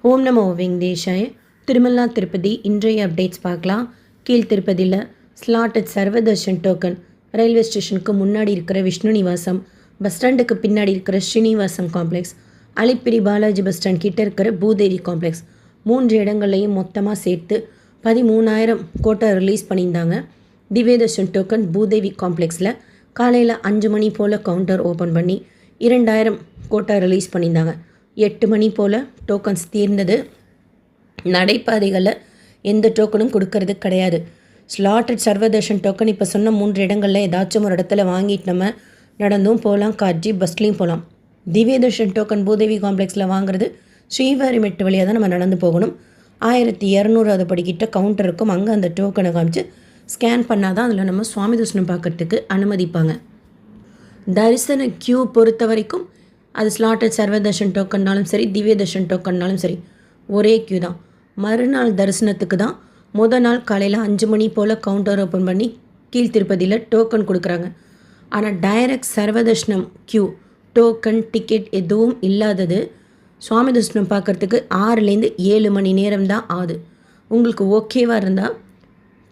ஓம் நமோ வெங்கடேஷாய. திருமலா திருப்பதி இன்றைய அப்டேட்ஸ் பார்க்கலாம். கீழ் திருப்பதியில் ஸ்லாட்டட் சர்வதர்ஷன் டோக்கன் ரயில்வே ஸ்டேஷனுக்கு முன்னாடி இருக்கிற விஷ்ணு நிவாசம், பஸ் ஸ்டாண்டுக்கு பின்னாடி இருக்கிற Srinivasam complex, Alipiri Balaji bus stand கிட்ட இருக்கிற பூதேவி காம்ப்ளெக்ஸ், 3 இடங்கள்லையும் மொத்தமாக சேர்த்து 13,000 கோட்டை ரிலீஸ் பண்ணியிருந்தாங்க. திவ்யதர்ஷன் டோக்கன் பூதேவி காம்ப்ளெக்ஸில் காலையில் 5 மணி போல் கவுண்டர் ஓப்பன் பண்ணி 2,000 கோட்டை ரிலீஸ் பண்ணியிருந்தாங்க. 8 மணி போல் டோக்கன்ஸ் தீர்ந்தது. நடைபாதைகளில் எந்த டோக்கனும் கொடுக்கறது கிடையாது. ஸ்லாட்டட் சர்வதர்ஷன் டோக்கன் இப்போ சொன்ன 3 இடங்களில் ஏதாச்சும் ஒரு இடத்துல வாங்கிட்டு நம்ம நடந்தும் போகலாம், காட்சி பஸ்லேயும் போகலாம். திவ்யதர்ஷன் டோக்கன் பூதேவி காம்ப்ளெக்ஸில் வாங்குறது ஸ்ரீவாரிமெட்டு வழியாக தான் நம்ம நடந்து போகணும். 1200 படிக்கிட்ட கவுண்டர் இருக்கும். அங்கே அந்த டோக்கனை காமிச்சு ஸ்கேன் பண்ணால் தான் அதில் நம்ம சுவாமி தரிசனம் பார்க்கறதுக்கு அனுமதிப்பாங்க. தரிசன க்யூ பொறுத்த வரைக்கும் அது ஸ்லாட்டட் சர்வதர்ஷன் டோக்கன்னாலும் சரி, திவ்யதர்ஷன் டோக்கன்னாலும் சரி, ஒரே க்யூ தான். மறுநாள் தரிசனத்துக்கு தான் முதல் நாள் காலையில் 5 மணி போல் கவுண்டர் ஓப்பன் பண்ணி கீழ் திருப்பதியில் டோக்கன் கொடுக்குறாங்க. ஆனால் டைரக்ட் சர்வதர்ஷனம் க்யூ, டோக்கன், டிக்கெட் எதுவும் இல்லாதது. சுவாமி தரிசனம் பார்க்குறதுக்கு 6லேருந்து 7 மணி நேரம் தான் ஆகுது. உங்களுக்கு ஓகேவாக இருந்தால்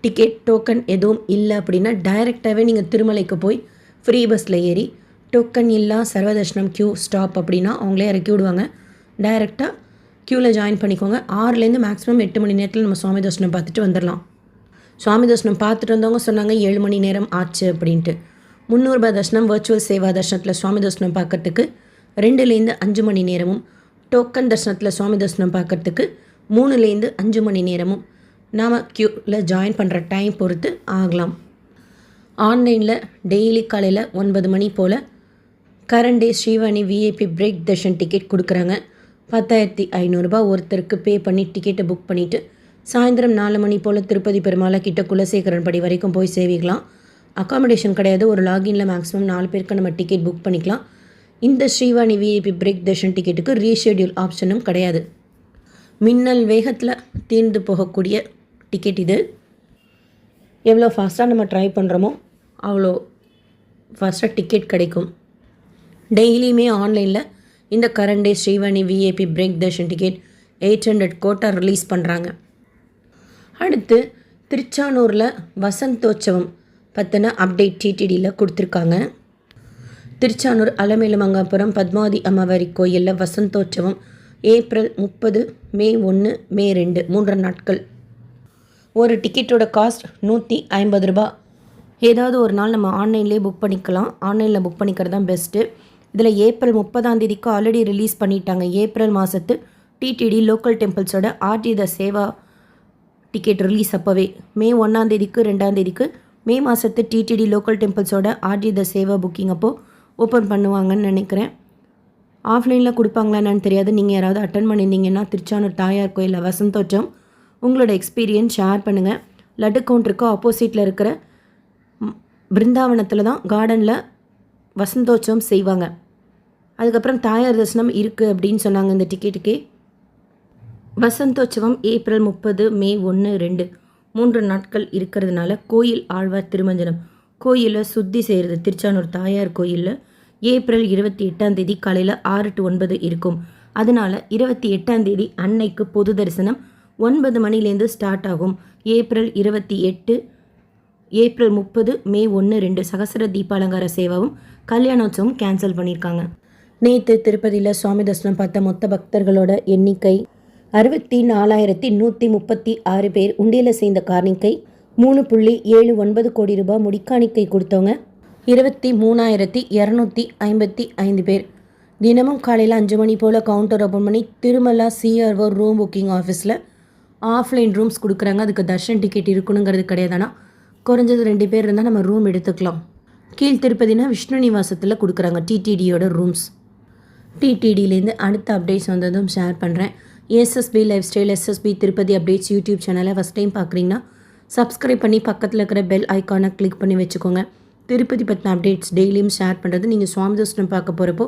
டிக்கெட், டோக்கன் எதுவும் இல்லை அப்படின்னா டைரெக்டாகவே நீங்கள் திருமலைக்கு போய் ஃப்ரீ பஸ்ஸில் ஏறி டோக்கன் இல்லா சர்வதர்ஷனம் க்யூ ஸ்டாப் அப்படின்னா அவங்களே இறக்கி விடுவாங்க. டைரெக்டாக க்யூவில் ஜாயின் பண்ணிக்கோங்க. 6லேருந்து மேக்ஸிமம் 8 மணி நேரத்தில் நம்ம சுவாமி தரிசனம் பார்த்துட்டு வந்துடலாம். சுவாமி தரிசனம் பார்த்துட்டு வந்தவங்க சொன்னாங்க 7 மணி நேரம் ஆச்சு அப்படின்ட்டு. 300 ரூபாய் தர்ஷனம் வர்ச்சுவல் சேவா தர்ஷனத்தில் சுவாமி தரிசனம் பார்க்கறதுக்கு 2லேருந்து 5 மணி நேரமும், டோக்கன் தர்ஷனத்தில் சுவாமி தரிசனம் பார்க்கறதுக்கு 3லேருந்து 5 மணி நேரமும் நாம் க்யூவில் ஜாயின் பண்ணுற டைம் பொறுத்து ஆகலாம். ஆன்லைனில் டெய்லி காலையில் 9 மணி போல் current day Srivani VIP break darshan ticket கொடுக்குறாங்க. 10,500 ஒருத்தருக்கு பே பண்ணி டிக்கெட்டை புக் பண்ணிவிட்டு சாயந்தரம் 4 மணி போல் திருப்பதி பெருமாளை கிட்ட குலசேகரன் படி வரைக்கும் போய் சேவிக்கலாம். அக்காமடேஷன் கிடையாது. ஒரு லாகின்ல மேக்ஸிமம் 4 பேருக்கு நம்ம டிக்கெட் புக் பண்ணிக்கலாம். இந்த ஸ்ரீவாணி விஐபி பிரேக் தர்ஷன் டிக்கெட்டுக்கு ரீஷெடியூல் ஆப்ஷனும் கிடையாது. மின்னல் வேகத்தில் தீர்ந்து போகக்கூடிய டிக்கெட் இது. எவ்வளோ ஃபாஸ்ட்டாக நம்ம ட்ரை பண்ணுறோமோ அவ்வளோ ஃபாஸ்ட்டாக டிக்கெட் கிடைக்கும். டெய்லியுமே ஆன்லைனில் இந்த current day Srivani VIP break darshan ticket 800 quota release பண்ணுறாங்க. அடுத்து திருச்சானூரில் வசந்தோற்சவம் பற்றின அப்டேட் டிடிடியில் கொடுத்துருக்காங்க. திருச்சானூர் அலமேலுமங்காபுரம் பத்மாவதி அம்மாவாரி கோயிலில் வசந்தோற்சவம் ஏப்ரல் 30, மே 1, மே 2 3 நாட்கள். ஒரு டிக்கெட்டோட காஸ்ட் 150 ரூபா. ஏதாவது ஒரு நாள் நம்ம ஆன்லைன்லேயே புக் பண்ணிக்கலாம். ஆன்லைனில் புக் பண்ணிக்கிறது தான் பெஸ்ட்டு. இதில் ஏப்ரல் 30 ஆல்ரெடி ரிலீஸ் பண்ணிட்டாங்க. ஏப்ரல் மாதத்து டிடிடி லோக்கல் டெம்பிள்ஸோட ஆர்டி த சேவா டிக்கெட் ரிலீஸ் அப்போவே மே 1, 2 மே மாதத்து டிடிடி லோக்கல் டெம்பிள்ஸோட ஆர்டி த சேவா புக்கிங் அப்போது ஓப்பன் பண்ணுவாங்கன்னு நினைக்கிறேன். ஆஃப்லைனில் கொடுப்பாங்களான்னு தெரியாது. நீங்கள் யாராவது அட்டன் பண்ணியிருந்தீங்கன்னா திருச்சானூர் தாயார் கோயிலில் வசந்தோற்சவம் உங்களோட எக்ஸ்பீரியன்ஸ் ஷேர் பண்ணுங்கள். லட்டு கவுண்டருக்கு ஆப்போசிட்டில் இருக்கிற பிருந்தாவனத்தில் தான் கார்டனில் வசந்தோற்சவம் செய்வாங்க. அதுக்கப்புறம் தாயார் தரிசனம் இருக்குது அப்படின்னு சொன்னாங்க. இந்த டிக்கெட்டுக்கே வசந்தோற்சவம் ஏப்ரல் 30, மே 1, 2 3 நாட்கள் இருக்கிறதுனால கோயில் ஆழ்வார் திருமஞ்சனம் கோயிலில் சுத்தி செய்கிறது திருச்சானூர் தாயார் கோயிலில் ஏப்ரல் 28 காலையில் 6 to 9 இருக்கும். அதனால் 28 அன்னைக்கு பொது தரிசனம் 9 மணிலேருந்து ஸ்டார்ட் ஆகும். ஏப்ரல் 28, ஏப்ரல் 30, மே 1, 2 சகசர தீபாலங்கார சேவாவும் கல்யாணோத்சவம் கேன்சல் பண்ணியிருக்காங்க. நேற்று திருப்பதியில் சுவாமி தரிசனம் பார்த்த மொத்த பக்தர்களோட எண்ணிக்கை 64,136 பேர். உண்டியலில் சேர்ந்த காணிக்கை 3.79 கோடி ரூபாய். முடிக்காணிக்கை கொடுத்தவங்க 23,255 பேர். தினமும் காலையில் 5 மணி போல் கவுண்டர் ஓப்பன் பண்ணி திருமலா சிஆர்ஓ ரூம் புக்கிங் ஆஃபீஸில் ஆஃப்லைன் ரூம்ஸ் கொடுக்குறாங்க. அதுக்கு தர்ஷன் டிக்கெட் இருக்கணுங்கிறது கிடையாதுனா குறைஞ்சது 2 பேர் இருந்தால் நம்ம ரூம் எடுத்துக்கலாம். கீழ் திருப்பதினா விஷ்ணு நிவாசத்தில் கொடுக்குறாங்க டிடிடியோட ரூம்ஸ். டிடிடியிலேருந்து அடுத்த அப்டேட்ஸ் வந்ததும் ஷேர் பண்ணுறேன். SSP life style, SSP Tirupati updates YouTube சேனலை ஃபஸ்ட் டைம் பார்க்குறீங்கன்னா சப்ஸ்கிரைப் பண்ணி பக்கத்தில் இருக்கிற பெல் ஐக்கானை கிளிக் பண்ணி வச்சுக்கோங்க. திருப்பதி பற்றின அப்டேட்ஸ் டெய்லியும் ஷேர் பண்ணுறது நீங்கள் சுவாமி தரிசனம் பார்க்க போகிறப்போ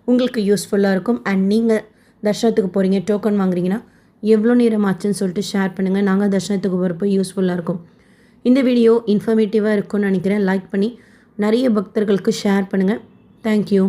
உங்களுக்கு யூஸ்ஃபுல்லாக இருக்கும். அண்ட் நீங்கள் தர்ஷனத்துக்கு போகிறீங்க, டோக்கன் வாங்குறீங்கன்னா எவ்வளோ நேரம் ஆச்சுன்னு சொல்லிட்டு ஷேர் பண்ணுங்கள். நாங்கள் தர்ஷனத்துக்கு போகிறப்போ யூஸ்ஃபுல்லாக இருக்கும். இந்த வீடியோ இன்ஃபர்மேட்டிவாக இருக்கும்னு நினைக்கிறேன். லைக் பண்ணி நிறைய பக்தர்களுக்கு ஷேர் பண்ணுங்கள். தேங்க்யூ.